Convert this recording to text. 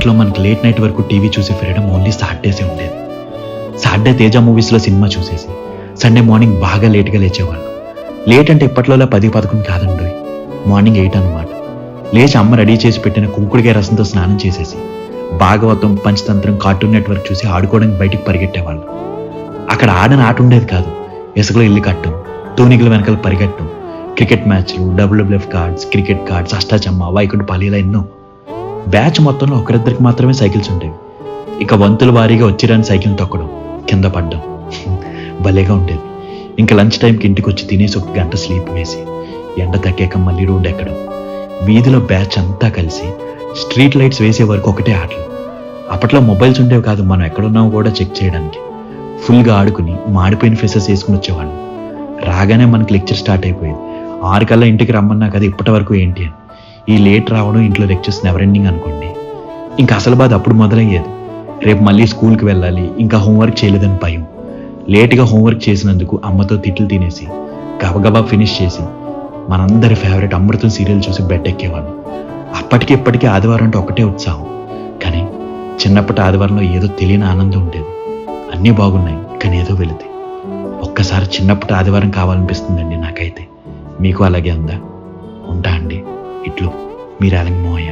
అప్పట్లో మనకి late night వరకు టీవీ చూసే ఫ్రీడమ్ ఓన్లీ సాటర్డేసే ఉండేది. సాటర్డే తేజ మూవీస్లో సినిమా చూసేసి సండే మార్నింగ్ బాగా లేట్గా లేచేవాళ్ళు. లేట్ అంటే ఇప్పట్లోలా 10-11 కాదండి, మార్నింగ్ 8 అనమాట. లేచి అమ్మ రెడీ చేసి పెట్టిన కుంకుడుకాయ రసంతో స్నానం చేసేసి భాగవతం, పంచతంత్రం, కార్టూన్ నెట్వర్క్ చూసి ఆడుకోవడానికి బయటికి పరిగెట్టేవాళ్ళు. అక్కడ ఆడని ఆట ఉండేది కాదు. ఇసుకలో ఇల్లు కట్టం, తూనికల వెనకాల పరిగెట్టం, క్రికెట్ మ్యాచ్లు, WWF కార్డ్స్, క్రికెట్ కార్డ్స్, అష్టాచమ్మ, వైకుంఠపాలి, ఇలా ఎన్నో. బ్యాచ్ మొత్తంలో ఒకరిద్దరికి మాత్రమే సైకిల్స్ ఉండేవి. ఇక వంతుల వారీగా వచ్చిరాని సైకిల్ తొక్కడం, కింద పడ్డం భలేగా ఉండేది. ఇంకా లంచ్ టైంకి ఇంటికి వచ్చి తినేసి 1 గంట స్లీప్ వేసి ఎండ తగ్గాక మళ్ళీ రోడ్ ఎక్కడం. వీధిలో బ్యాచ్ అంతా కలిసి స్ట్రీట్ లైట్స్ వేసే వరకు ఒకటే ఆటలు. అప్పట్లో మొబైల్స్ ఉండేవి కాదు, మనం ఎక్కడున్నామో కూడా చెక్ చేయడానికి. ఫుల్గా ఆడుకుని మాడిపోయిన ఫేసెస్ వేసుకుని వచ్చేవాళ్ళం. రాగానే మనకి లెక్చర్ స్టార్ట్ అయిపోయేది. 6 కల్లా ఇంటికి రమ్మన్నా కదా ఇప్పటి వరకు ఏంటి అని. ఈ లేట్ రావడం, ఇంట్లో లెక్చర్స్ నెవర్ ఎండింగ్ అనుకోండి. ఇంకా అసలు బాధ అప్పుడు మొదలయ్యేది. రేపు మళ్ళీ స్కూల్కి వెళ్ళాలి, ఇంకా హోంవర్క్ చేయలేదని భయం. లేట్గా హోంవర్క్ చేసినందుకు అమ్మతో తిట్లు తినేసి గబగబా ఫినిష్ చేసి మనందరి ఫేవరెట్ అమృతం సీరియల్ చూసి బెడ్ ఎక్కేవాళ్ళం. అప్పటికి ఇప్పటికీ ఆదివారం అంటే ఒకటే ఉత్సాహం. కానీ చిన్నప్పటి ఆదివారంలో ఏదో తెలియని ఆనందం ఉండేది. అన్నీ బాగున్నాయి, కానీ ఏదో వెళితే ఒక్కసారి చిన్నప్పటి ఆదివారం కావాలనిపిస్తుందండి నాకైతే. మీకు అలాగే ఉందా? ఉంటా అండి. ఇట్లు మీ రాలింగ్ మోహయ్య.